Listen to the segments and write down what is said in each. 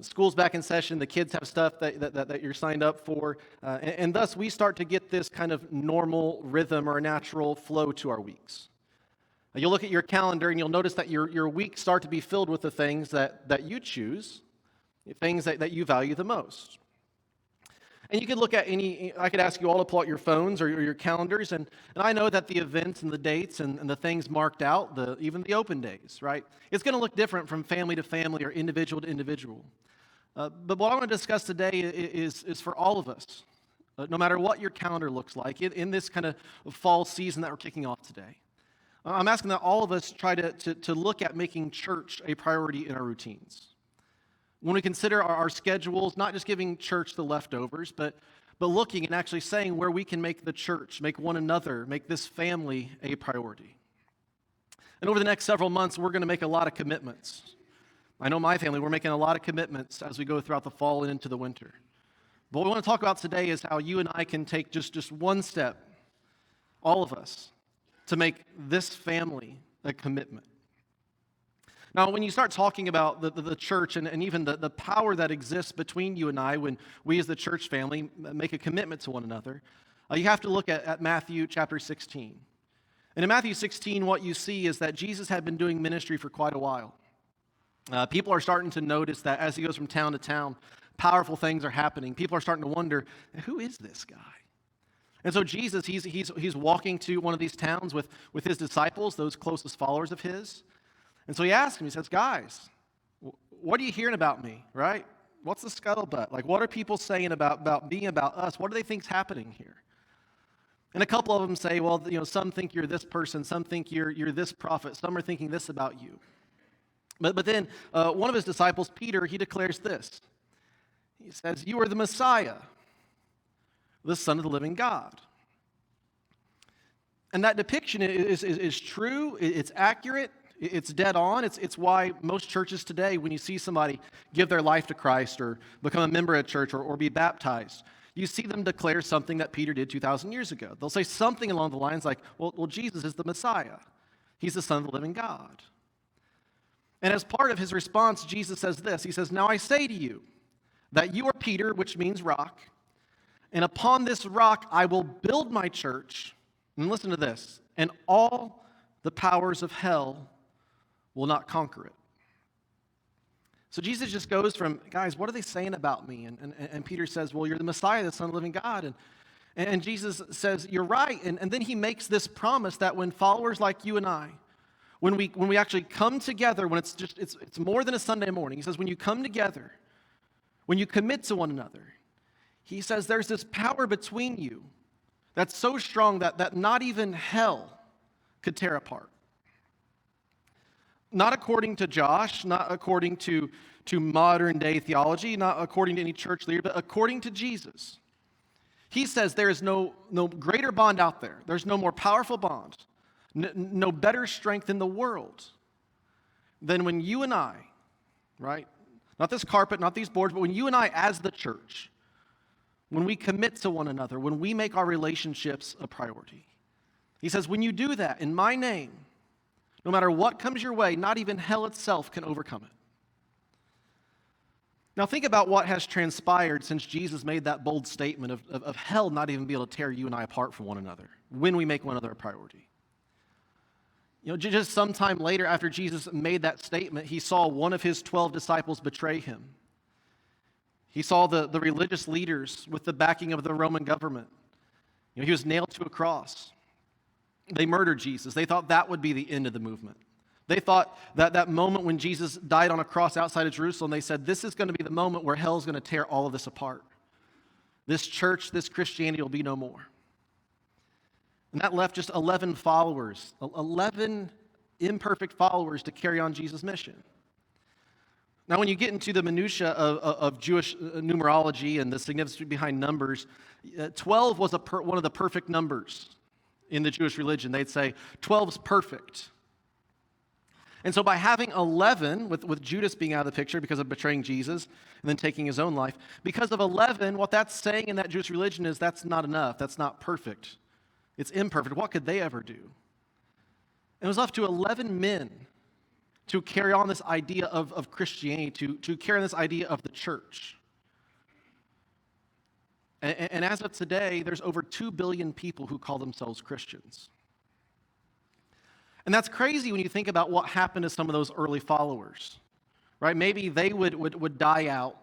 School's back in session. The kids have stuff that you're signed up for. And thus, we start to get this kind of normal rhythm or a natural flow to our weeks. You'll look at your calendar and you'll notice that your weeks start to be filled with the things that you choose, things that you value the most. And you could look at I could ask you all to pull out your phones or your calendars, and I know that the events and the dates and the things marked out, even the open days, right? It's going to look different from family to family or individual to individual. But what I want to discuss today is for all of us, no matter what your calendar looks like, in this kind of fall season that we're kicking off today. I'm asking that all of us try to look at making church a priority in our routines. When we consider our schedules, not just giving church the leftovers, but looking and actually saying where we can make the church, make one another, make this family a priority. And over the next several months, we're going to make a lot of commitments. I know my family, we're making a lot of commitments as we go throughout the fall and into the winter. But what we want to talk about today is how you and I can take just one step, all of us, to make this family a commitment. Now, when you start talking about the church and even the power that exists between you and I when we as the church family make a commitment to one another, you have to look at Matthew chapter 16. And in Matthew 16, what you see is that Jesus had been doing ministry for quite a while. People are starting to notice that as he goes from town to town, powerful things are happening. People are starting to wonder, who is this guy? And so Jesus, he's walking to one of these towns with his disciples, those closest followers of his. And so he asks him, he says, guys, what are you hearing about me, right? What's the scuttlebutt? Like, what are people saying about us? What do they think's happening here? And a couple of them say, well, some think you're this person, some think you're this prophet, some are thinking this about you. But then one of his disciples, Peter, he declares this. He says, you are the Messiah, the Son of the living God. And that depiction is true, it's accurate, it's dead on. It's why most churches today, when you see somebody give their life to Christ or become a member of a church or be baptized, you see them declare something that Peter did 2,000 years ago. They'll say something along the lines like, well, Jesus is the Messiah. He's the Son of the living God. And as part of his response, Jesus says this. He says, now I say to you that you are Peter, which means rock, and upon this rock I will build my church. And listen to this. And all the powers of hell will not conquer it. So Jesus just goes from, guys, what are they saying about me? And Peter says, well, you're the Messiah, the Son of the living God. And Jesus says, you're right. And then he makes this promise that when followers like you and I, when we actually come together, when it's more than a Sunday morning, he says, when you come together, when you commit to one another, he says there's this power between you that's so strong that not even hell could tear apart. Not according to Josh, not according to modern day theology, not according to any church leader, but according to Jesus. He says there is no greater bond out there. There's no more powerful bond, no better strength in the world than when you and I, right? Not this carpet, not these boards, but when you and I as the church, when we commit to one another, when we make our relationships a priority. He says, when you do that in my name, no matter what comes your way, not even hell itself can overcome it. Now think about what has transpired since Jesus made that bold statement of hell not even be able to tear you and I apart from one another when we make one another a priority. Just sometime later after Jesus made that statement, he saw one of his 12 disciples betray him. He saw the religious leaders with the backing of the Roman government. He was nailed to a cross. They murdered Jesus. They thought that would be the end of the movement. They thought that moment when Jesus died on a cross outside of Jerusalem, they said, this is going to be the moment where hell is going to tear all of this apart. This church, this Christianity will be no more. And that left just 11 followers, 11 imperfect followers to carry on Jesus' mission. Now, when you get into the minutia of Jewish numerology and the significance behind numbers, 12 was one of the perfect numbers in the Jewish religion. They'd say 12's perfect. And so by having 11, with Judas being out of the picture because of betraying Jesus and then taking his own life, because of 11, what that's saying in that Jewish religion is that's not enough, that's not perfect. It's imperfect. What could they ever do? And it was left to 11 men to carry on this idea of Christianity, to carry on this idea of the church. And as of today, there's over 2 billion people who call themselves Christians. And that's crazy when you think about what happened to some of those early followers, right? Maybe they would die out.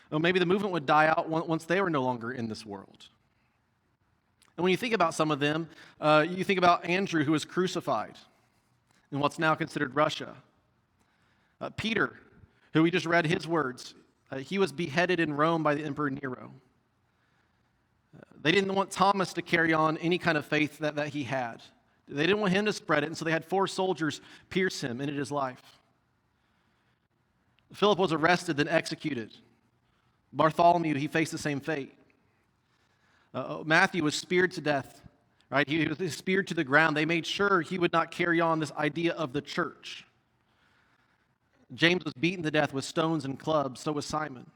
Or maybe the movement would die out once they were no longer in this world. And when you think about some of them, you think about Andrew, who was crucified in what's now considered Russia. Peter, who we just read his words, he was beheaded in Rome by the Emperor Nero. They didn't want Thomas to carry on any kind of faith that he had. They didn't want him to spread it, and so they had 4 soldiers pierce him, ended his life. Philip was arrested, then executed. Bartholomew, he faced the same fate. Matthew was speared to death, right? He was speared to the ground. They made sure he would not carry on this idea of the church. James was beaten to death with stones and clubs, so was Simon.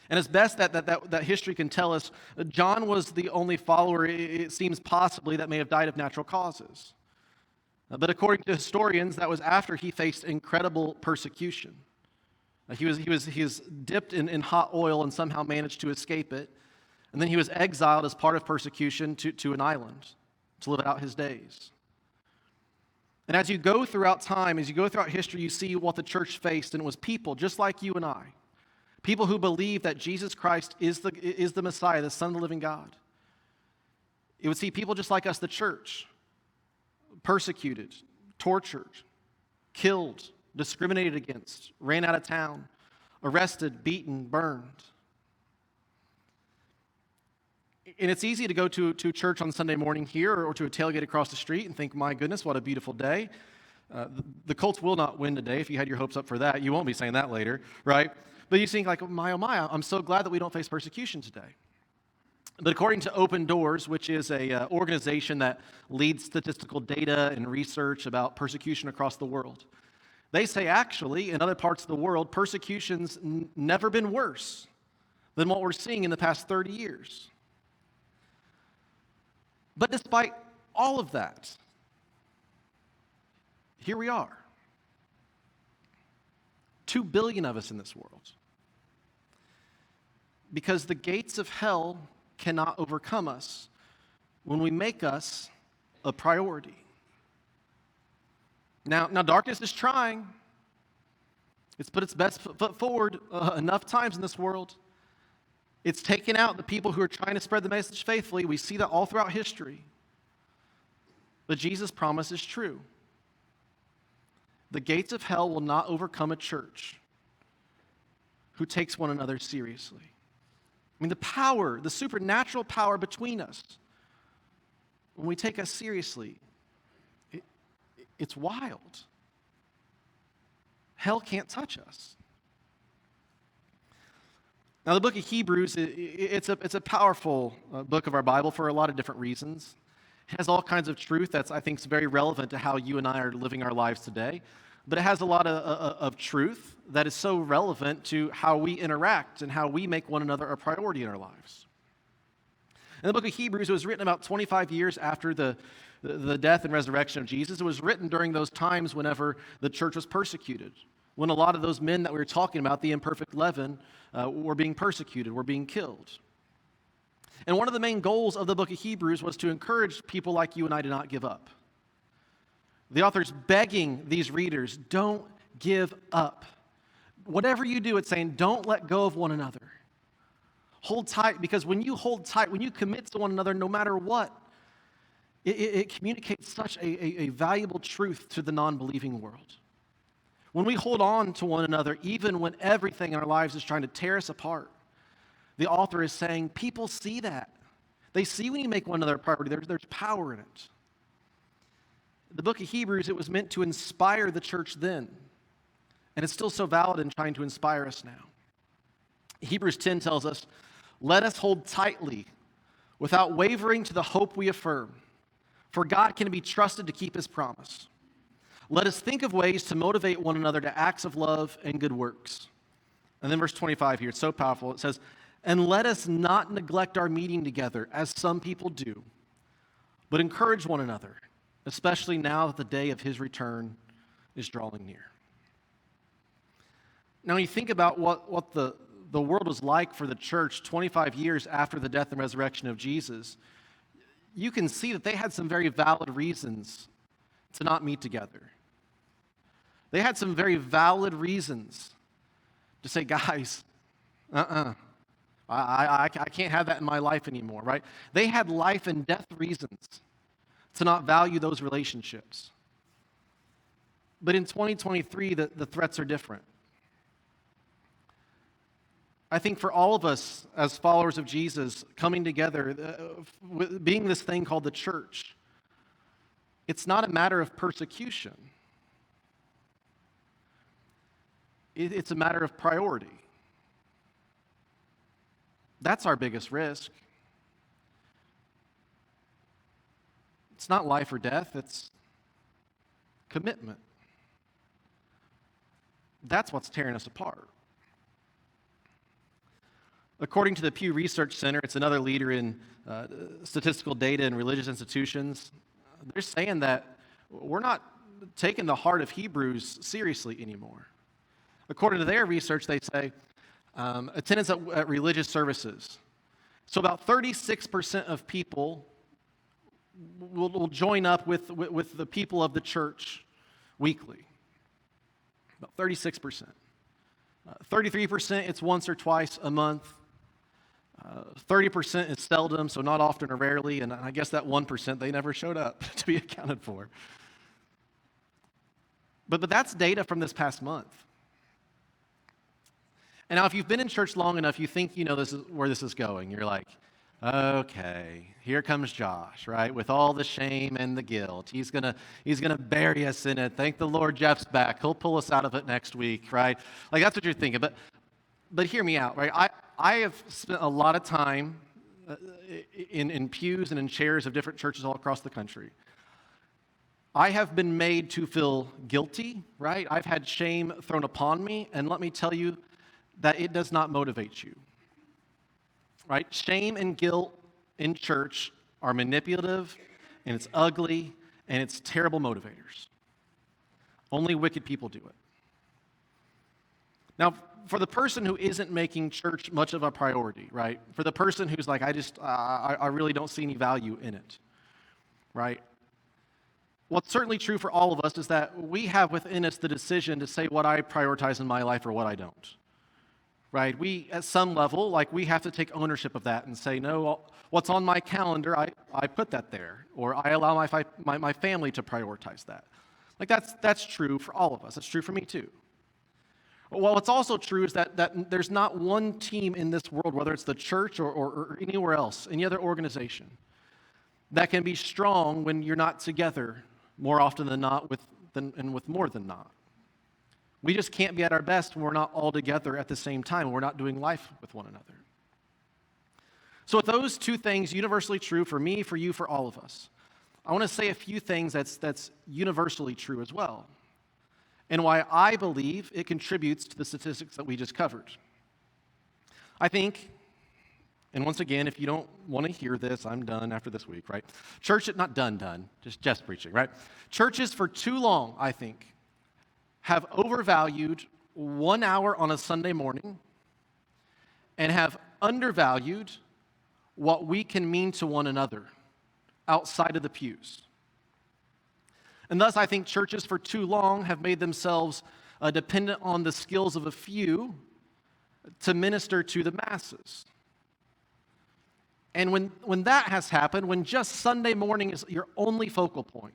And as best that history can tell us, John was the only follower, it seems possibly, that may have died of natural causes. But according to historians, that was after he faced incredible persecution. He was dipped in hot oil and somehow managed to escape it. And then he was exiled as part of persecution to an island to live out his days. And as you go throughout time, as you go throughout history, you see what the church faced, and it was people just like you and I. People who believe that Jesus Christ is the Messiah, the Son of the living God. It would see people just like us, the church, persecuted, tortured, killed, discriminated against, ran out of town, arrested, beaten, burned. And it's easy to go to church on Sunday morning here or to a tailgate across the street and think, my goodness, what a beautiful day. The Colts will not win today. If you had your hopes up for that, you won't be saying that later, right? But you think like, oh my, I'm so glad that we don't face persecution today. But according to Open Doors, which is a organization that leads statistical data and research about persecution across the world, they say actually in other parts of the world, persecution's never been worse than what we're seeing in the past 30 years. But despite all of that, here we are. 2 billion of us in this world. Because the gates of hell cannot overcome us when we make us a priority. Now darkness is trying. It's put its best foot forward enough times in this world. It's taken out the people who are trying to spread the message faithfully. We see that all throughout history. But Jesus' promise is true. The gates of hell will not overcome a church who takes one another seriously. I mean, the power, the supernatural power between us, when we take us seriously, it's wild. Hell can't touch us. Now, the book of Hebrews, it's a powerful book of our Bible for a lot of different reasons. It has all kinds of truth that's, I think, is very relevant to how you and I are living our lives today. But it has a lot of truth that is so relevant to how we interact and how we make one another a priority in our lives. And the book of Hebrews was written about 25 years after the death and resurrection of Jesus. It was written during those times whenever the church was persecuted, when a lot of those men that we were talking about, the imperfect leaven, were being persecuted, were being killed. And one of the main goals of the book of Hebrews was to encourage people like you and I to not give up. The author's begging these readers, don't give up. Whatever you do, it's saying, don't let go of one another. Hold tight, because when you hold tight, when you commit to one another, no matter what, it communicates such a valuable truth to the non-believing world. When we hold on to one another, even when everything in our lives is trying to tear us apart, the author is saying, people see that. They see when you make one another a priority, there's power in it. The book of Hebrews, it was meant to inspire the church then, and it's still so valid in trying to inspire us now. Hebrews 10 tells us, let us hold tightly without wavering to the hope we affirm, for God can be trusted to keep his promise. Let us think of ways to motivate one another to acts of love and good works. And then verse 25 here, it's so powerful. It says, and let us not neglect our meeting together as some people do, but encourage one another, especially now that the day of his return is drawing near. Now, when you think about what the world was like for the church 25 years after the death and resurrection of Jesus, you can see that they had some very valid reasons to not meet together. They had some very valid reasons to say, guys, I can't have that in my life anymore, right? They had life and death reasons to not value those relationships. But in 2023, the threats are different. I think for all of us as followers of Jesus, coming together, being this thing called the church, it's not a matter of persecution. It's a matter of priority. That's our biggest risk. It's not life or death, it's commitment. That's what's tearing us apart. According to the Pew Research Center, it's another leader in statistical data in religious institutions, they're saying that we're not taking the heart of Hebrews seriously anymore. According to their research, they say attendance at religious services. So about 36% of people will join up with the people of the church weekly. About 36%. 33% it's once or twice a month. 30% is seldom, so not often or rarely, and I guess that 1% they never showed up to be accounted for. But that's data from this past month. And now if you've been in church long enough, you think you know this is where this is going. You're like, okay, here comes Josh, right? With all the shame and the guilt. He's gonna bury us in it. Thank the Lord Jeff's back. He'll pull us out of it next week, right? Like that's what you're thinking. But hear me out, right? I have spent a lot of time in pews and in chairs of different churches all across the country. I have been made to feel guilty, right? I've had shame thrown upon me, and let me tell you that it does not motivate you, right? Shame and guilt in church are manipulative, and it's ugly, and it's terrible motivators. Only wicked people do it. Now, for the person who isn't making church much of a priority, right? For the person who's like, I really don't see any value in it, right? What's certainly true for all of us is that we have within us the decision to say what I prioritize in my life or what I don't, right? We, at some level, like we have to take ownership of that and say, no, what's on my calendar, I put that there, or I allow my family to prioritize that. Like that's true for all of us. That's true for me too. Well, what's also true is that there's not one team in this world, whether it's the church or anywhere else, any other organization, that can be strong when you're not together more often than not with more than not. We just can't be at our best when we're not all together at the same time. We're not doing life with one another. So with those two things universally true for me, for you, for all of us, I want to say a few things that's universally true as well, and why I believe it contributes to the statistics that we just covered. I think, and once again, if you don't want to hear this, I'm done after this week, right? Not done, just preaching, right? Churches for too long, I think, have overvalued 1 hour on a Sunday morning and have undervalued what we can mean to one another outside of the pews. And thus, I think churches for too long have made themselves dependent on the skills of a few to minister to the masses. And when that has happened, when just Sunday morning is your only focal point,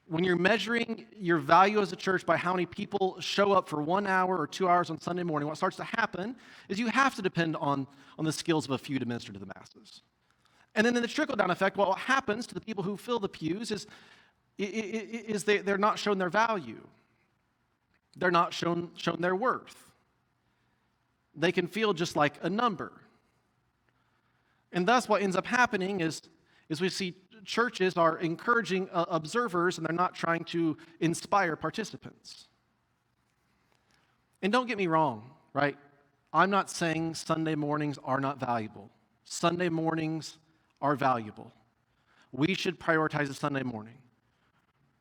when you're measuring your value as a church by how many people show up for 1 hour or 2 hours on Sunday morning, what starts to happen is you have to depend on the skills of a few to minister to the masses. And then in the trickle-down effect, what happens to the people who fill the pews is they're not shown their value. They're not shown their worth. They can feel just like a number. And thus what ends up happening is we see churches are encouraging observers and they're not trying to inspire participants. And don't get me wrong, right? I'm not saying Sunday mornings are not valuable. Sunday mornings are valuable. We should prioritize a Sunday morning.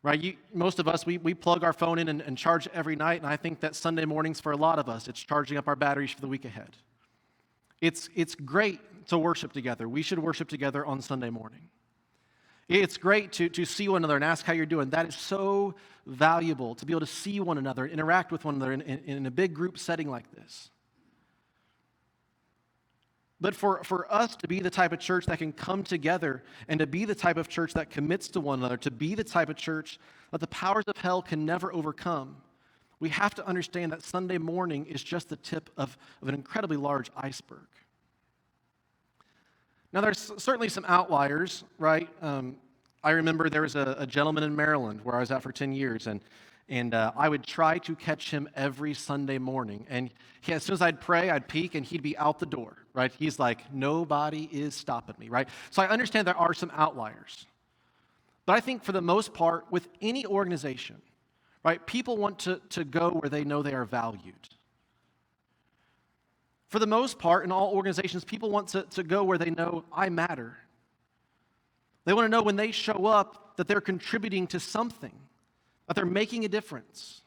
right? Most of us, we plug our phone in and charge every night, and I think that Sunday mornings for a lot of us, it's charging up our batteries for the week ahead. It's great to worship together. We should worship together on Sunday morning. It's great to see one another and ask how you're doing. That is so valuable, to be able to see one another, interact with one another in a big group setting like this. But for us to be the type of church that can come together and to be the type of church that commits to one another, to be the type of church that the powers of hell can never overcome, we have to understand that Sunday morning is just the tip of an incredibly large iceberg. Now, there's certainly some outliers, right? I remember there was a gentleman in Maryland where I was at for 10 years, and I would try to catch him every Sunday morning. And as soon as I'd pray, I'd peek, and he'd be out the door, right? He's like, nobody is stopping me, right? So I understand there are some outliers. But I think for the most part, with any organization, right, people want to go where they know they are valued. For the most part, in all organizations, people want to go where they know I matter. They want to know when they show up that they're contributing to something, that they're making a difference.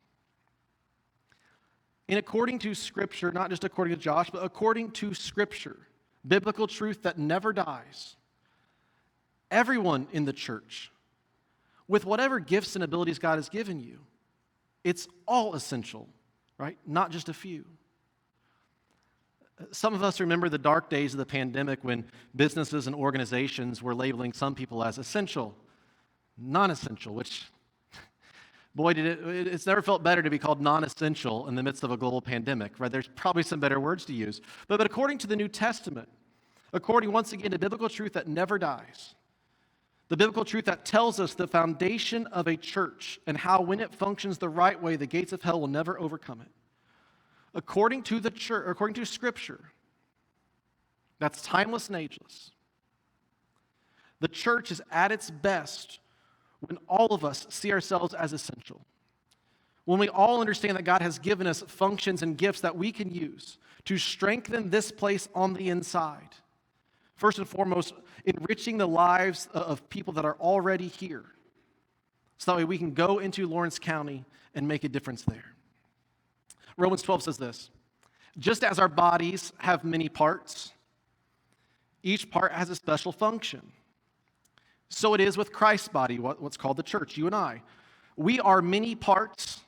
And according to Scripture, not just according to Josh, but according to Scripture, biblical truth that never dies, everyone in the church, with whatever gifts and abilities God has given you, it's all essential, right? Not just a few. Some of us remember the dark days of the pandemic when businesses and organizations were labeling some people as essential, non-essential, which, boy, it's never felt better to be called non-essential in the midst of a global pandemic, right? There's probably some better words to use. But according to the New Testament, according once again to biblical truth that never dies, the biblical truth that tells us the foundation of a church and how when it functions the right way, the gates of hell will never overcome it. According to the church, according to Scripture, that's timeless and ageless. The church is at its best when all of us see ourselves as essential. When we all understand that God has given us functions and gifts that we can use to strengthen this place on the inside. First and foremost, enriching the lives of people that are already here. So that way we can go into Lawrence County and make a difference there. Romans 12 says this, just as our bodies have many parts, each part has a special function. So it is with Christ's body, what's called the church, you and I. We are many parts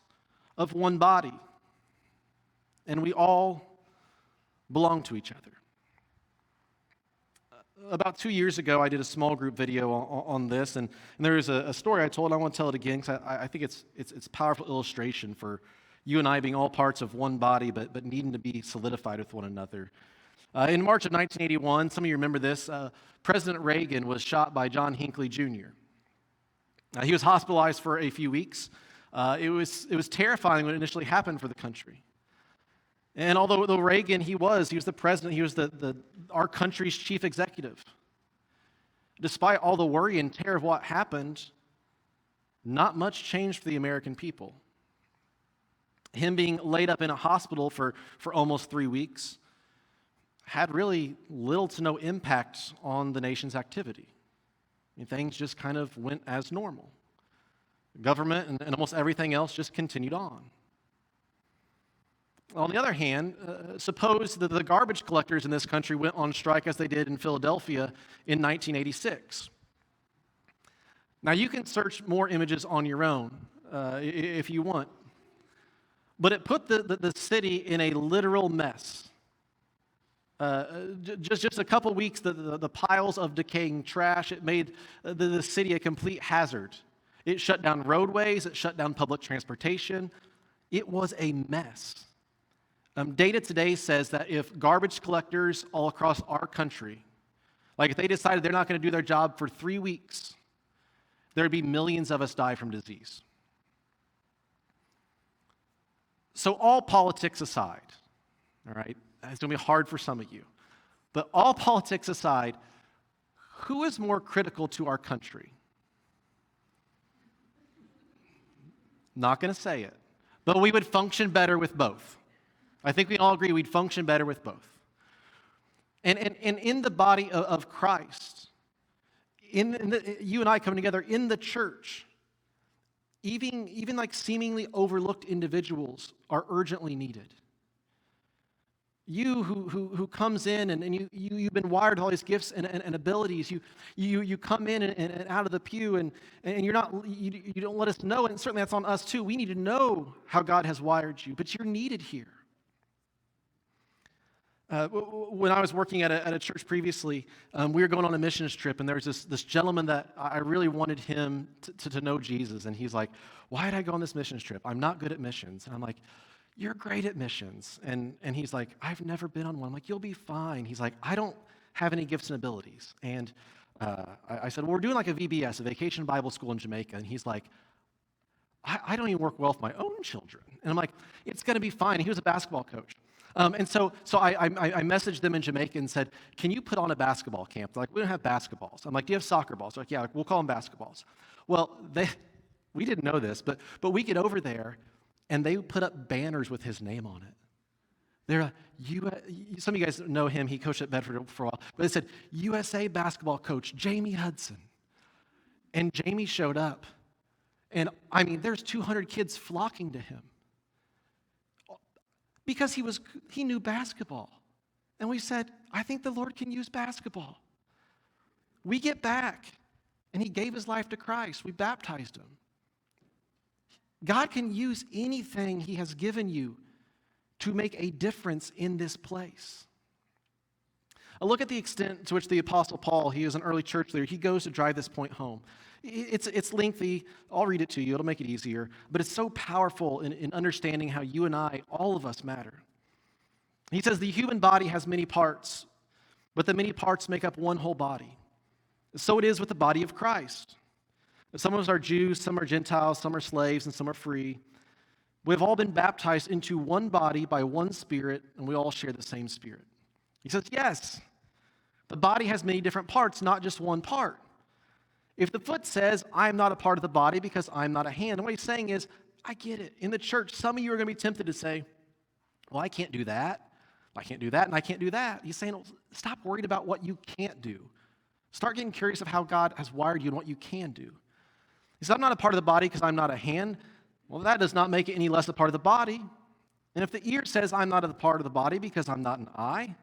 of one body, and we all belong to each other. About 2 years ago, I did a small group video on this, and there is a story I told. I want to tell it again because I think it's a powerful illustration for you and I being all parts of one body, but needing to be solidified with one another. In March of 1981, some of you remember this, President Reagan was shot by John Hinckley Jr. He was hospitalized for a few weeks. It was terrifying when it initially happened for the country. And although Reagan, he was the president, he was our country's chief executive. Despite all the worry and terror of what happened, not much changed for the American people. Him being laid up in a hospital for almost 3 weeks had really little to no impact on the nation's activity. I mean, things just kind of went as normal. Government and almost everything else just continued on. On the other hand, suppose that the garbage collectors in this country went on strike as they did in Philadelphia in 1986. Now, you can search more images on your own if you want. But it put the city in a literal mess. Just a couple weeks, the piles of decaying trash, it made the city a complete hazard. It shut down roadways, it shut down public transportation. It was a mess. Data today says that if garbage collectors all across our country, like if they decided they're not going to do their job for 3 weeks, there'd be millions of us die from disease. So all politics aside, all right, it's going to be hard for some of you, but all politics aside, who is more critical to our country? Not going to say it, but we would function better with both. I think we all agree we'd function better with both. And in the body of Christ, you and I coming together in the church, Even like seemingly overlooked individuals are urgently needed. You who comes in and you've been wired with all these gifts and abilities. You come in and out of the pew and you don't let us know, and certainly that's on us too. We need to know how God has wired you, but you're needed here. When I was working at a church previously, we were going on a missions trip, and there was this gentleman that I really wanted him to know Jesus, and he's like, "Why did I go on this missions trip? I'm not good at missions." And I'm like, "You're great at missions." And he's like, "I've never been on one." I'm like, "You'll be fine." He's like, "I don't have any gifts and abilities." And I said, "Well, we're doing like a VBS, a Vacation Bible School in Jamaica." And he's like, I don't even work well with my own children. And I'm like, "It's going to be fine." He was a basketball coach. And so I messaged them in Jamaica and said, "Can you put on a basketball camp?" They're like, "We don't have basketballs." I'm like, "Do you have soccer balls?" They're like, "Yeah, we'll call them basketballs." Well, we didn't know this, but we get over there, and they put up banners with his name on it. They're some of you guys know him. He coached at Bedford for a while. But they said, "USA basketball coach Jamie Hudson." And Jamie showed up. And I mean, there's 200 kids flocking to him. Because he knew basketball. And we said, "I think the Lord can use basketball." We get back, and he gave his life to Christ. We baptized him. God can use anything he has given you to make a difference in this place. A look at the extent to which the Apostle Paul, he is an early church leader, he goes to drive this point home. It's lengthy. I'll read it to you. It'll make it easier. But it's so powerful in understanding how you and I, all of us, matter. He says the human body has many parts, but the many parts make up one whole body. So it is with the body of Christ. Some of us are Jews, some are Gentiles, some are slaves, and some are free. We've all been baptized into one body by one Spirit, and we all share the same Spirit. He says, yes, the body has many different parts, not just one part. If the foot says, "I am not a part of the body because I'm not a hand," and what he's saying is, I get it. In the church, some of you are going to be tempted to say, "Well, I can't do that. I can't do that, and I can't do that." He's saying, stop worried about what you can't do. Start getting curious of how God has wired you and what you can do. He said, "I'm not a part of the body because I'm not a hand." Well, that does not make it any less a part of the body. And if the ear says, "I'm not a part of the body because I'm not an eye,"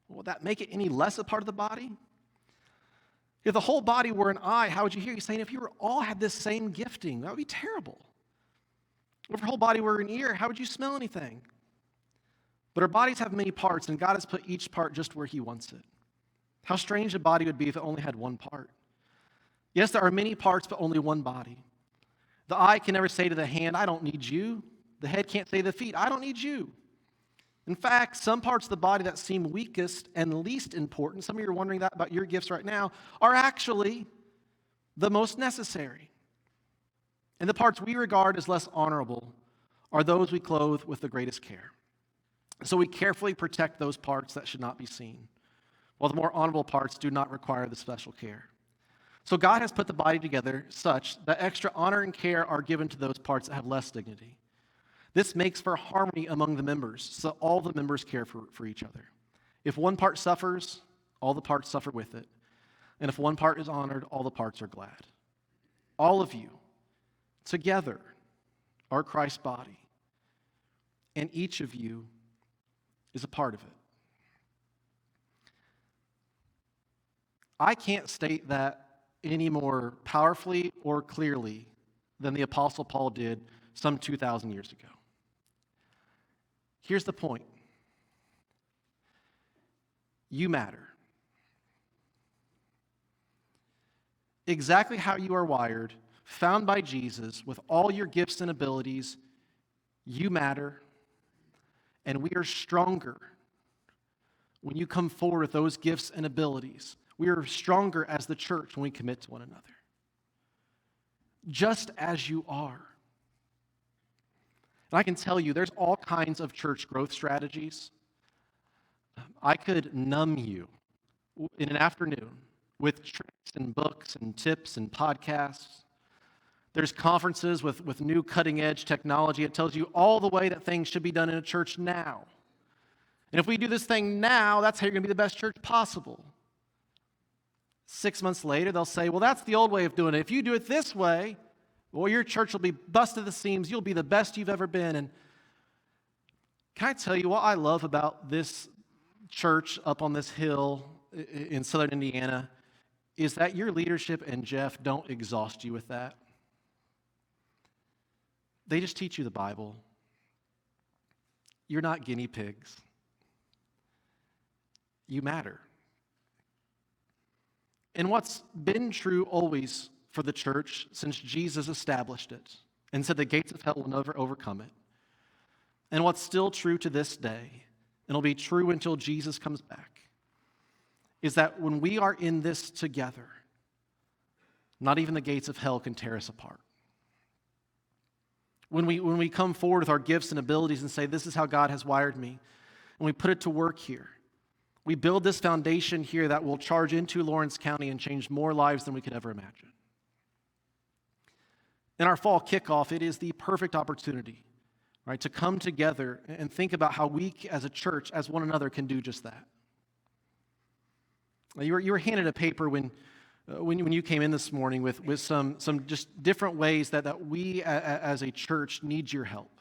will that make it any less a part of the body? If the whole body were an eye, how would you hear? He's saying if you all had this same gifting, that would be terrible. If your whole body were an ear, how would you smell anything? But our bodies have many parts, and God has put each part just where he wants it. How strange a body would be if it only had one part. Yes, there are many parts, but only one body. The eye can never say to the hand, "I don't need you." The head can't say to the feet, "I don't need you." In fact, some parts of the body that seem weakest and least important, some of you are wondering that about your gifts right now, are actually the most necessary. And the parts we regard as less honorable are those we clothe with the greatest care. So we carefully protect those parts that should not be seen, while the more honorable parts do not require the special care. So God has put the body together such that extra honor and care are given to those parts that have less dignity. This makes for harmony among the members, so all the members care for each other. If one part suffers, all the parts suffer with it. And if one part is honored, all the parts are glad. All of you, together, are Christ's body, and each of you is a part of it. I can't state that any more powerfully or clearly than the Apostle Paul did some 2,000 years ago. Here's the point. You matter. Exactly how you are wired, found by Jesus, with all your gifts and abilities, you matter, and we are stronger when you come forward with those gifts and abilities. We are stronger as the church when we commit to one another, just as you are. And I can tell you, there's all kinds of church growth strategies. I could numb you in an afternoon with tricks and books and tips and podcasts. There's conferences with new cutting-edge technology. It tells you all the way that things should be done in a church now. And if we do this thing now, that's how you're going to be the best church possible. 6 months later, they'll say, "Well, that's the old way of doing it. If you do it this way, Or your church will be busted at the seams. You'll be the best you've ever been. And can I tell you what I love about this church up on this hill in southern Indiana is that your leadership and Jeff don't exhaust you with that. They just teach you the Bible. You're not guinea pigs. You matter. And what's been true always for the church since Jesus established it and said the gates of hell will never overcome it, and what's still true to this day, and it'll be true until Jesus comes back, is that when we are in this together, not even the gates of hell can tear us apart. When we come forward with our gifts and abilities and say, this is how God has wired me, and we put it to work here, we build this foundation here that will charge into Lawrence County and change more lives than we could ever imagine. In our fall kickoff, it is the perfect opportunity, right, to come together and think about how we as a church, as one another, can do just that. You were handed a paper when you came in this morning with some just different ways that we as a church need your help.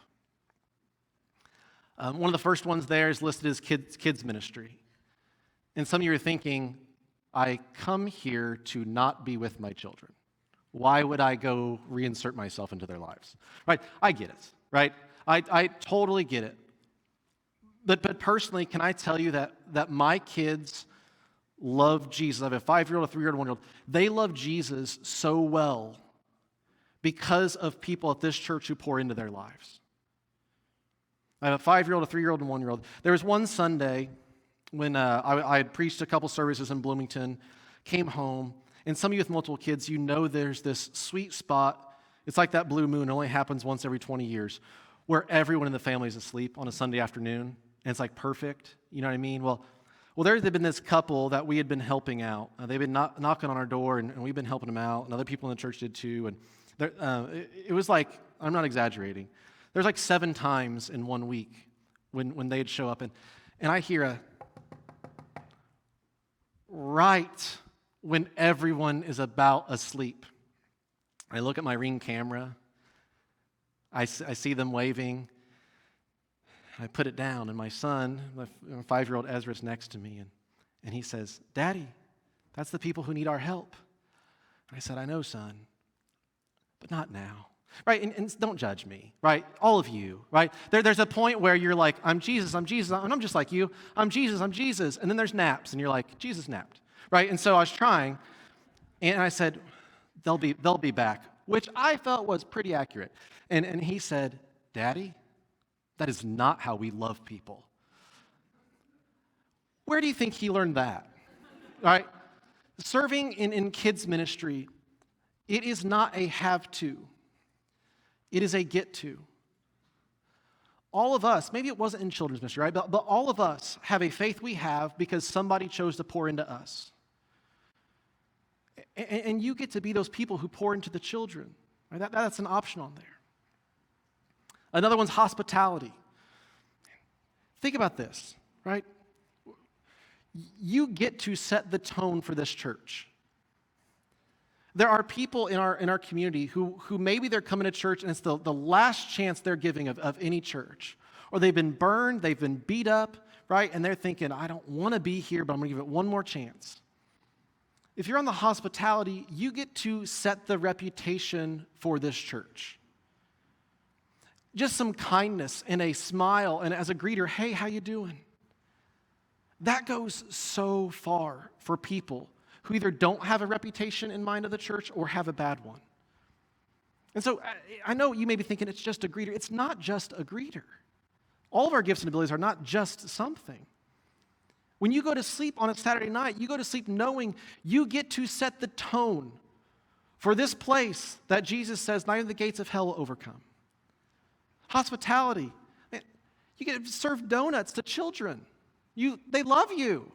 One of the first ones there is listed as kids ministry. And some of you are thinking, I come here to not be with my children. Why would I go reinsert myself into their lives? Right? I get it, right? I totally get it. But personally, can I tell you that my kids love Jesus? I have a 5-year-old, a 3-year-old, 1-year-old. They love Jesus so well because of people at this church who pour into their lives. I have a 5-year-old, a 3-year-old, and 1-year-old. There was one Sunday when I had preached a couple services in Bloomington, came home, and some of you with multiple kids, you know there's this sweet spot. It's like that blue moon. It only happens once every 20 years, where everyone in the family is asleep on a Sunday afternoon, and it's like perfect. You know what I mean? Well, there had been this couple that we had been helping out. They've been knocking on our door, and we've been helping them out, and other people in the church did too. And it was like, I'm not exaggerating, there's like 7 times in 1 week when they'd show up, and I hear right when everyone is about asleep. I look at my Ring camera. I see them waving. I put it down, and my son, my 5-year-old Ezra's next to me, and he says, Daddy, that's the people who need our help. And I said, I know, son, but not now. Right? And don't judge me, right? All of you, right? There's a point where you're like, I'm Jesus, and I'm just like you. I'm Jesus. And then there's naps, and you're like, Jesus napped, right? And so I was trying, and I said, they'll be back, which I felt was pretty accurate. And he said, Daddy, that is not how we love people. Where do you think he learned that? Right? Serving in kids ministry, it is not a have to. It is a get to. All of us, maybe it wasn't in children's ministry, right? But all of us have a faith we have because somebody chose to pour into us. And you get to be those people who pour into the children. Right? That's an option on there. Another one's hospitality. Think about this, right? You get to set the tone for this church. There are people in our community who maybe they're coming to church and it's the last chance they're giving of any church. Or they've been burned, they've been beat up, right? And they're thinking, I don't want to be here, but I'm going to give it one more chance. If you're on the hospitality, you get to set the reputation for this church. Just some kindness and a smile, and as a greeter, hey, how you doing? That goes so far for people who either don't have a reputation in mind of the church or have a bad one. And so I know you may be thinking it's just a greeter. It's not just a greeter. All of our gifts and abilities are not just something. When you go to sleep on a Saturday night, you go to sleep knowing you get to set the tone for this place that Jesus says neither the gates of hell will overcome. Hospitality. You get to serve donuts to children. They love you.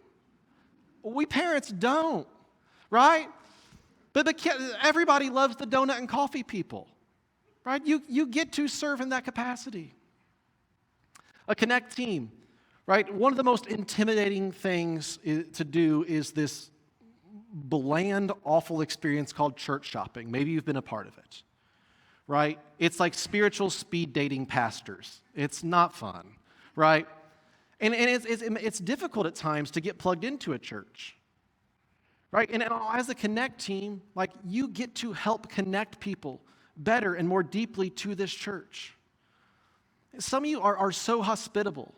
We parents don't, right? But everybody loves the donut and coffee people, right? You get to serve in that capacity. A Connect team, right? One of the most intimidating things to do is this bland, awful experience called church shopping. Maybe you've been a part of it. right? It's like spiritual speed dating pastors. It's not fun, right? And it's difficult at times to get plugged into a church, right? And as a Connect team, like you get to help connect people better and more deeply to this church. Some of you are so hospitable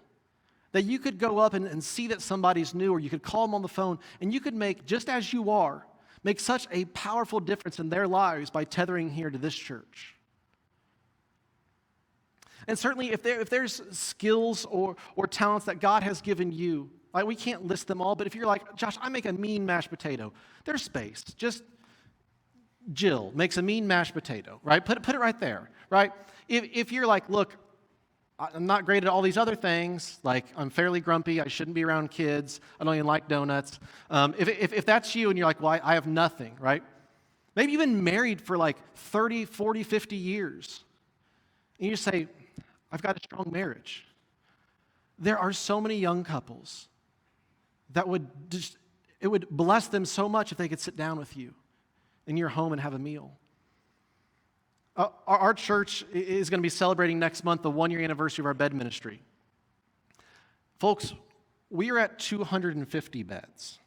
that you could go up and see that somebody's new, or you could call them on the phone, and you could make, just as you are, make such a powerful difference in their lives by tethering here to this church. And certainly if there's skills or talents that God has given you, like we can't list them all, but if you're like, Josh, I make a mean mashed potato, there's space. Just Jill makes a mean mashed potato, right? Put it right there, right? If you're like, look, I'm not great at all these other things, like I'm fairly grumpy, I shouldn't be around kids, I don't even like donuts. If that's you and you're like, well, I have nothing, right? Maybe you've been married for like 30, 40, 50 years. And you say, I've got a strong marriage. There are so many young couples that it would bless them so much if they could sit down with you in your home and have a meal. Our church is going to be celebrating next month the 1-year anniversary of our bed ministry. Folks, we are at 250 beds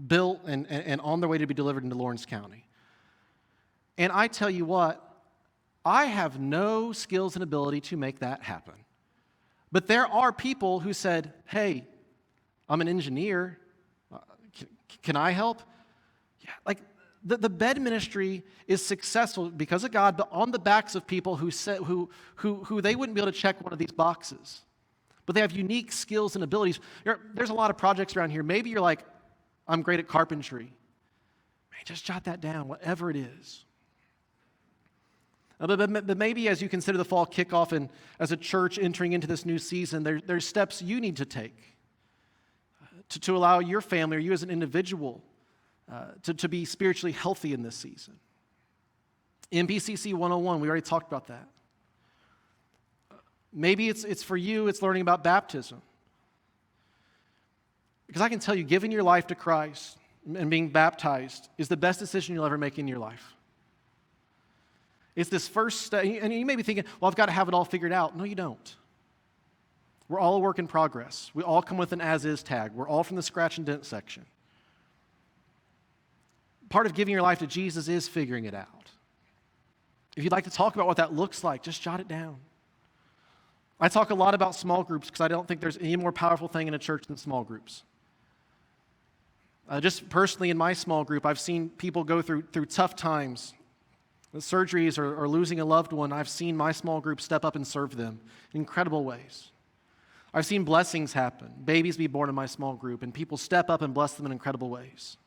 built and on their way to be delivered into Lawrence County. And I tell you what, I have no skills and ability to make that happen. But there are people who said, hey, I'm an engineer. Can I help? Yeah, like the bed ministry is successful because of God, but on the backs of people who they wouldn't be able to check one of these boxes. But they have unique skills and abilities. There's a lot of projects around here. Maybe you're like, I'm great at carpentry. Man, just jot that down, whatever it is. But maybe as you consider the fall kickoff and as a church entering into this new season, there's steps you need to take to allow your family or you as an individual to be spiritually healthy in this season. MPCC 101, we already talked about that. Maybe it's for you, it's learning about baptism. Because I can tell you, giving your life to Christ and being baptized is the best decision you'll ever make in your life. It's this first step, and you may be thinking, well, I've got to have it all figured out. No, you don't. We're all a work in progress. We all come with an as-is tag. We're all from the scratch and dent section. Part of giving your life to Jesus is figuring it out. If you'd like to talk about what that looks like, just jot it down. I talk a lot about small groups because I don't think there's any more powerful thing in a church than small groups. Just personally in my small group, I've seen people go through tough times, surgeries or losing a loved one. I've seen my small group step up and serve them in incredible ways. I've seen blessings happen, babies be born in my small group, and people step up and bless them in incredible ways.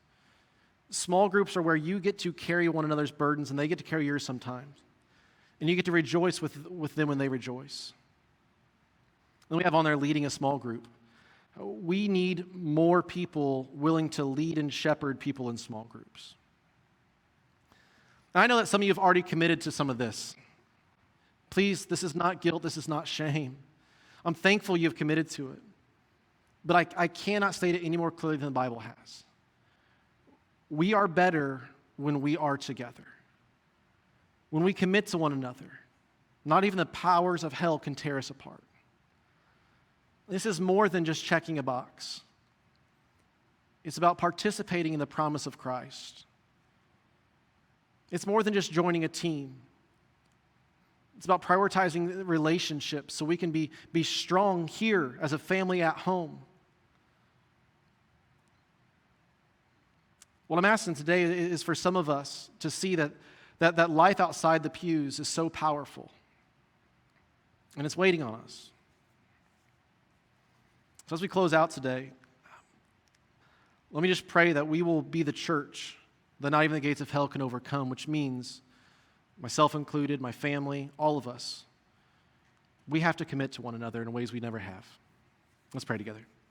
Small groups are where you get to carry one another's burdens and they get to carry yours sometimes. And you get to rejoice with them when they rejoice. Then we have on there leading a small group. We need more people willing to lead and shepherd people in small groups. Now, I know that some of you have already committed to some of this. Please, this is not guilt, this is not shame. I'm thankful you've committed to it. But I cannot state it any more clearly than the Bible has. We are better when we are together. When we commit to one another, not even the powers of hell can tear us apart. This is more than just checking a box. It's about participating in the promise of Christ. It's more than just joining a team. It's about prioritizing relationships so we can be strong here as a family at home. What I'm asking today is for some of us to see that life outside the pews is so powerful. And it's waiting on us. So as we close out today, let me just pray that we will be the church that not even the gates of hell can overcome, which means, myself included, my family, all of us, we have to commit to one another in ways we never have. Let's pray together.